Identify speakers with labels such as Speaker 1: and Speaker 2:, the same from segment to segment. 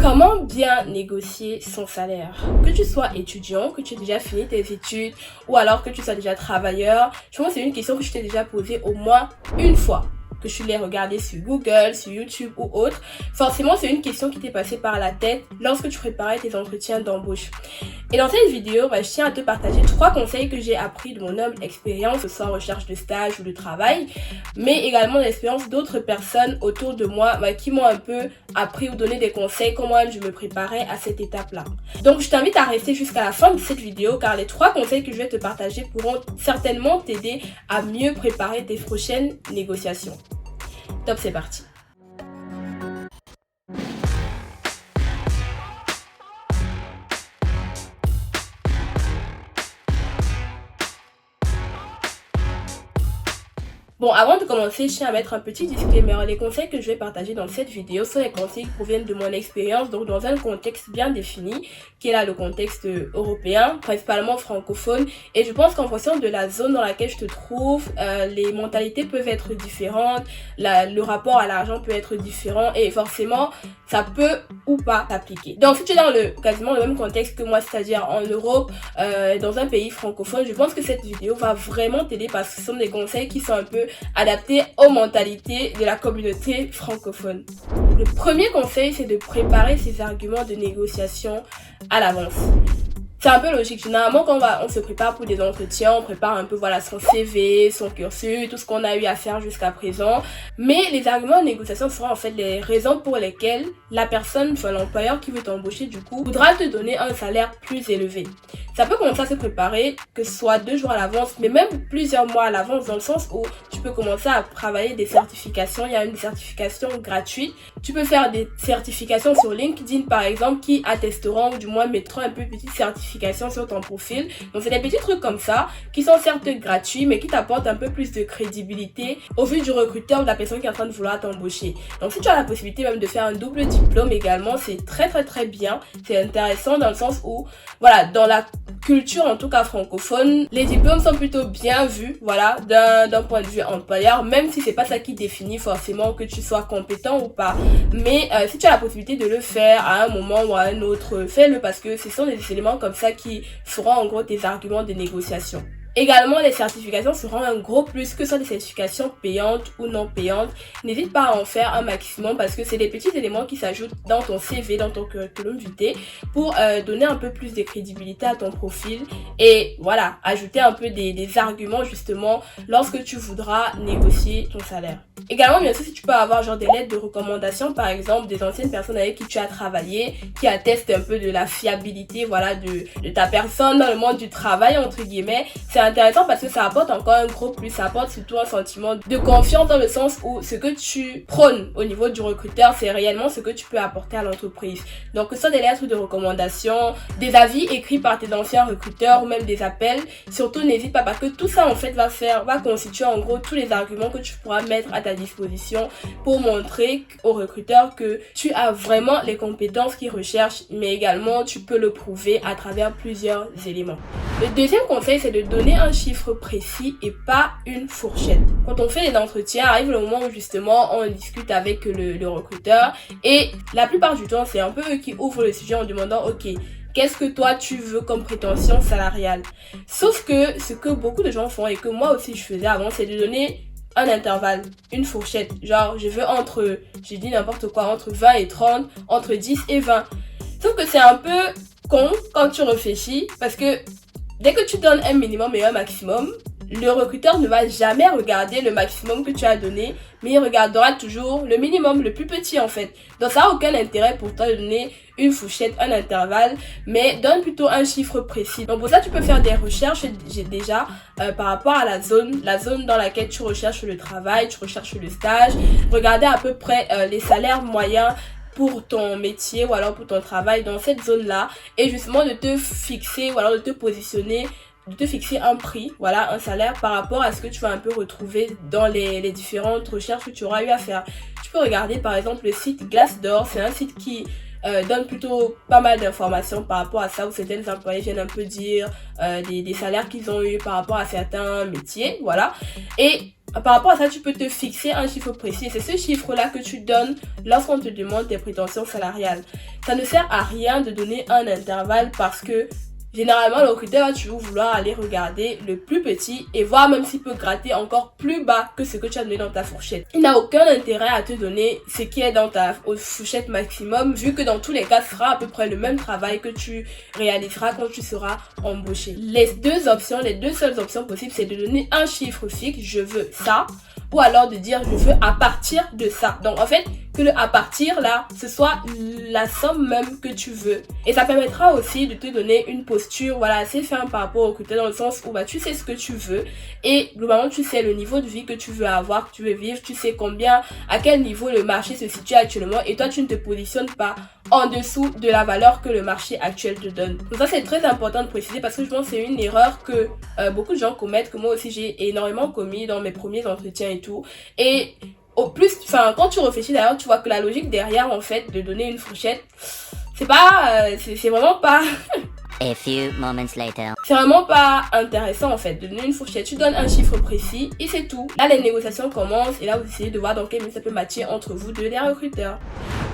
Speaker 1: Comment bien négocier son salaire? Que tu sois étudiant, que tu aies déjà fini tes études ou alors que tu sois déjà travailleur, je pense que c'est une question que je t'ai déjà posée au moins une fois. Que tu l'aies regardé sur Google, sur YouTube ou autre, forcément c'est une question qui t'est passée par la tête lorsque tu préparais tes entretiens d'embauche. Et dans cette vidéo, je tiens à te partager 3 conseils que j'ai appris de mon humble expérience, que ce soit en recherche de stage ou de travail, mais également l'expérience d'autres personnes autour de moi qui m'ont un peu appris ou donné des conseils comment je me préparais à cette étape-là. Donc je t'invite à rester jusqu'à la fin de cette vidéo car les 3 conseils que je vais te partager pourront certainement t'aider à mieux préparer tes prochaines négociations. Top, c'est parti. Bon, avant de commencer, je tiens à mettre un petit disclaimer. Les conseils que je vais partager dans cette vidéo sont les conseils qui proviennent de mon expérience, donc dans un contexte bien défini, qui est là le contexte européen, principalement francophone. Et je pense qu'en fonction de la zone dans laquelle je te trouve, les mentalités peuvent être différentes, le rapport à l'argent peut être différent et forcément, ça peut ou pas t'appliquer. Donc si tu es dans quasiment le même contexte que moi, c'est-à-dire en Europe, dans un pays francophone, je pense que cette vidéo va vraiment t'aider parce que ce sont des conseils qui sont un peu adaptés aux mentalités de la communauté francophone. Le premier conseil, c'est de préparer ses arguments de négociation à l'avance. C'est un peu logique. Généralement, quand on se prépare pour des entretiens, on prépare un peu son CV, son cursus, tout ce qu'on a eu à faire jusqu'à présent. Mais les arguments de négociation seront en fait les raisons pour lesquelles la personne, l'employeur qui veut t'embaucher du coup, voudra te donner un salaire plus élevé. Ça peut commencer à se préparer, que ce soit 2 jours à l'avance, mais même plusieurs mois à l'avance, dans le sens où tu peux commencer à travailler des certifications. Il y a une certification gratuite. Tu peux faire des certifications sur LinkedIn, par exemple, qui attesteront ou du moins mettront un peu de petites certifications sur ton profil. Donc, c'est des petits trucs comme ça qui sont certes gratuits, mais qui t'apportent un peu plus de crédibilité au vu du recruteur ou de la personne qui est en train de vouloir t'embaucher. Donc, si tu as la possibilité même de faire un double diplôme également, c'est très bien. C'est intéressant dans le sens où, dans la culture en tout cas francophone, les diplômes sont plutôt bien vus, d'un point de vue employeur, même si c'est pas ça qui définit forcément que tu sois compétent ou pas. Mais si tu as la possibilité de le faire à un moment ou à un autre, fais-le parce que ce sont des éléments comme ça qui feront en gros tes arguments de négociation. Également, les certifications seront un gros plus, que ce soit des certifications payantes ou non payantes. N'hésite pas à en faire un maximum parce que c'est des petits éléments qui s'ajoutent dans ton CV, dans ton curriculum vitae pour donner un peu plus de crédibilité à ton profil et ajouter un peu des arguments justement lorsque tu voudras négocier ton salaire. Également, bien sûr, si tu peux avoir des lettres de recommandation, par exemple, des anciennes personnes avec qui tu as travaillé, qui attestent un peu de la fiabilité, de ta personne dans le monde du travail, entre guillemets, c'est intéressant parce que ça apporte encore un gros plus, ça apporte surtout un sentiment de confiance dans le sens où ce que tu prônes au niveau du recruteur, c'est réellement ce que tu peux apporter à l'entreprise. Donc, que ce soit des lettres de recommandation, des avis écrits par tes anciens recruteurs ou même des appels, surtout n'hésite pas parce que tout ça en fait va constituer en gros tous les arguments que tu pourras mettre à ta disposition pour montrer aux recruteurs que tu as vraiment les compétences qu'ils recherchent, mais également tu peux le prouver à travers plusieurs éléments. Le deuxième conseil, c'est de donner un chiffre précis et pas une fourchette. Quand on fait les entretiens, arrive le moment où justement on discute avec le recruteur et la plupart du temps, c'est un peu eux qui ouvrent le sujet en demandant ok, qu'est-ce que toi tu veux comme prétention salariale? Sauf que ce que beaucoup de gens font et que moi aussi je faisais avant, c'est de donner un intervalle, une fourchette. Genre, je veux j'ai dit n'importe quoi, entre 20 et 30, entre 10 et 20. Sauf que c'est un peu con quand tu réfléchis parce que dès que tu donnes un minimum et un maximum, le recruteur ne va jamais regarder le maximum que tu as donné, mais il regardera toujours le minimum, le plus petit en fait. Donc ça n'a aucun intérêt pour toi de donner une fourchette, un intervalle, mais donne plutôt un chiffre précis. Donc pour ça, tu peux faire des recherches déjà par rapport à la zone dans laquelle tu recherches le travail, tu recherches le stage, regarder à peu près les salaires moyens pour ton métier ou alors pour ton travail dans cette zone-là et justement de te fixer ou alors de te positionner, de te fixer un prix, un salaire par rapport à ce que tu vas un peu retrouver dans les différentes recherches que tu auras eu à faire. Tu peux regarder par exemple le site Glassdoor, c'est un site qui donne plutôt pas mal d'informations par rapport à ça où certains employés viennent un peu dire des salaires qu'ils ont eu par rapport à certains métiers, et par rapport à ça, tu peux te fixer un chiffre précis. C'est ce chiffre-là que tu donnes lorsqu'on te demande tes prétentions salariales. Ça ne sert à rien de donner un intervalle parce que généralement, le recruteur va toujours vouloir aller regarder le plus petit et voir même s'il peut gratter encore plus bas que ce que tu as donné dans ta fourchette. Il n'a aucun intérêt à te donner ce qui est dans ta fourchette maximum, vu que dans tous les cas, ce sera à peu près le même travail que tu réaliseras quand tu seras embauché. Les deux seules options possibles, c'est de donner un chiffre fixe, je veux ça, ou alors de dire je veux à partir de ça. Donc en fait, que le à partir là, ce soit la somme même que tu veux. Et ça permettra aussi de te donner une posture, voilà, assez ferme par rapport au recruteur, dans le sens où bah tu sais ce que tu veux et globalement tu sais le niveau de vie que tu veux avoir, que tu veux vivre, tu sais à quel niveau le marché se situe actuellement et toi tu ne te positionnes pas en dessous de la valeur que le marché actuel te donne. Donc ça c'est très important de préciser parce que je pense que c'est une erreur que beaucoup de gens commettent, que moi aussi j'ai énormément commis dans mes premiers entretiens et tout. Et au plus, quand tu réfléchis d'ailleurs, tu vois que la logique derrière, en fait, de donner une fourchette, c'est vraiment pas...
Speaker 2: A few moments later.
Speaker 1: C'est vraiment pas intéressant en fait de donner une fourchette. Tu donnes un chiffre précis et c'est tout. Là les négociations commencent et là vous essayez de voir dans quelle mesure ça peut matcher entre vous deux les recruteurs.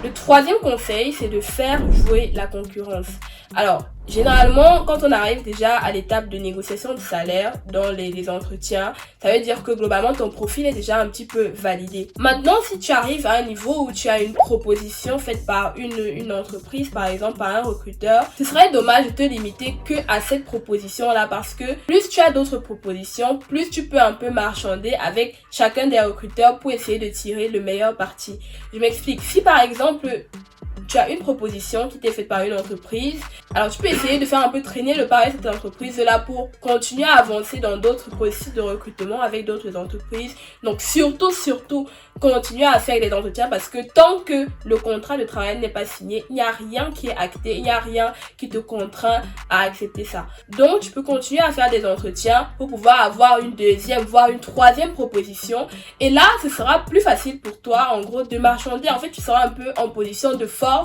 Speaker 1: Le troisième conseil, c'est de faire jouer la concurrence. Alors, généralement, quand on arrive déjà à l'étape de négociation de salaire dans les entretiens, ça veut dire que globalement, ton profil est déjà un petit peu validé. Maintenant, si tu arrives à un niveau où tu as une proposition faite par une entreprise, par exemple par un recruteur, ce serait dommage de te limiter que à cette proposition-là parce que plus tu as d'autres propositions, plus tu peux un peu marchander avec chacun des recruteurs pour essayer de tirer le meilleur parti. Je m'explique. Si par exemple, tu as une proposition qui t'est faite par une entreprise, alors tu peux essayer de faire un peu traîner le pas avec cette entreprise-là pour continuer à avancer dans d'autres processus de recrutement avec d'autres entreprises. Donc surtout, continuer à faire des entretiens parce que tant que le contrat de travail n'est pas signé, il n'y a rien qui est acté, il n'y a rien qui te contraint à accepter ça. Donc tu peux continuer à faire des entretiens pour pouvoir avoir une deuxième, voire une troisième proposition. Et là, ce sera plus facile pour toi, en gros, de marchander. En fait, tu seras un peu en position de force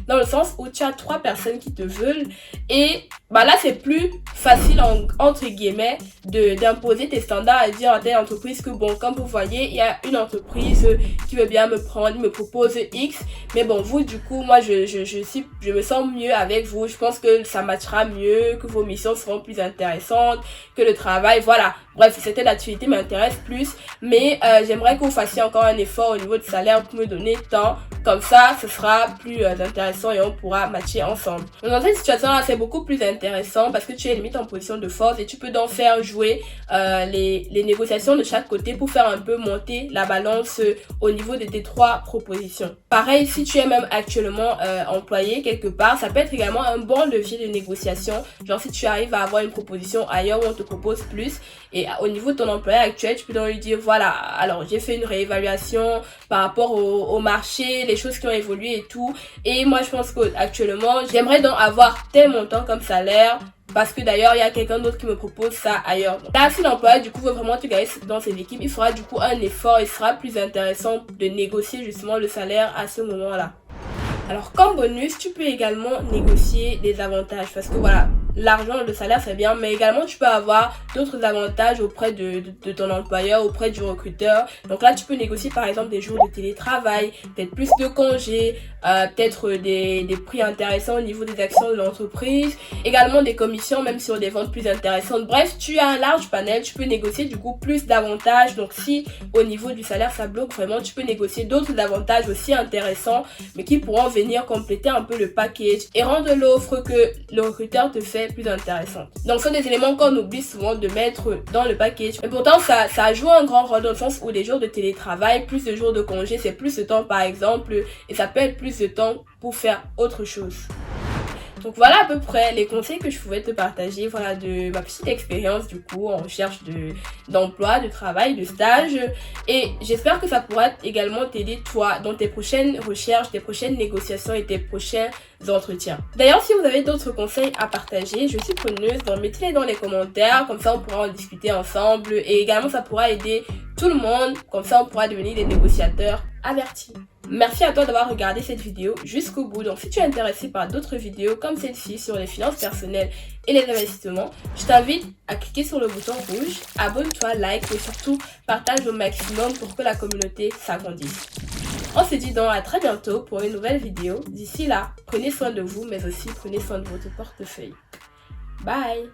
Speaker 1: dans le sens où tu as 3 personnes qui te veulent et bah là c'est plus facile entre guillemets d'imposer tes standards et dire à telle entreprise que bon, comme vous voyez, il y a une entreprise qui veut bien me prendre, me propose X, mais bon vous du coup moi je me sens mieux avec vous, je pense que ça matchera mieux, que vos missions seront plus intéressantes, que le travail, voilà. Bref, cette activité m'intéresse plus, mais j'aimerais que vous fassiez encore un effort au niveau de salaire pour me donner tant. Comme ça, ce sera plus intéressant et on pourra matcher ensemble. Donc, dans cette situation-là, c'est beaucoup plus intéressant parce que tu es limite en position de force et tu peux donc faire jouer les négociations de chaque côté pour faire un peu monter la balance au niveau de tes 3 propositions. Pareil, si tu es même actuellement employé quelque part, ça peut être également un bon levier de négociation. Genre si tu arrives à avoir une proposition ailleurs où on te propose plus et au niveau de ton employeur actuel, tu peux donc lui dire voilà, alors j'ai fait une réévaluation par rapport au marché, les choses qui ont évolué et tout. Et moi, je pense qu'actuellement, j'aimerais donc avoir tel montant comme salaire parce que d'ailleurs, il y a quelqu'un d'autre qui me propose ça ailleurs. Donc, là, si l'employeur, du coup, veut vraiment te garder dans ses équipes, il fera du coup un effort et sera plus intéressant de négocier justement le salaire à ce moment-là. Alors, comme bonus, tu peux également négocier des avantages parce que voilà, l'argent, le salaire, c'est bien, mais également, tu peux avoir d'autres avantages auprès de ton employeur, auprès du recruteur. Donc là, tu peux négocier par exemple des jours de télétravail, peut-être plus de congés, peut-être des prix intéressants au niveau des actions de l'entreprise, également des commissions, même sur des ventes plus intéressantes. Bref, tu as un large panel, tu peux négocier du coup plus d'avantages. Donc si au niveau du salaire, ça bloque vraiment, tu peux négocier d'autres avantages aussi intéressants, mais qui pourront venir compléter un peu le package et rendre l'offre que le recruteur te fait plus intéressante. Donc ce sont des éléments qu'on oublie souvent de mettre dans le package. Mais pourtant ça joue un grand rôle dans le sens où les jours de télétravail, plus de jours de congé, c'est plus de temps par exemple et ça peut être plus de temps pour faire autre chose. Donc voilà à peu près les conseils que je pouvais te partager, voilà, de ma petite expérience du coup en recherche d'emploi, de travail, de stage. Et j'espère que ça pourra également t'aider toi dans tes prochaines recherches, tes prochaines négociations et tes prochains entretiens. D'ailleurs, si vous avez d'autres conseils à partager, je suis preneuse, donc mettez-les dans les commentaires, comme ça on pourra en discuter ensemble et également ça pourra aider tout le monde, comme ça on pourra devenir des négociateurs avertis. Merci à toi d'avoir regardé cette vidéo jusqu'au bout. Donc si tu es intéressé par d'autres vidéos comme celle-ci sur les finances personnelles et les investissements, je t'invite à cliquer sur le bouton rouge, abonne-toi, like et surtout partage au maximum pour que la communauté s'agrandisse. On se dit donc à très bientôt pour une nouvelle vidéo. D'ici là, prenez soin de vous mais aussi prenez soin de votre portefeuille. Bye!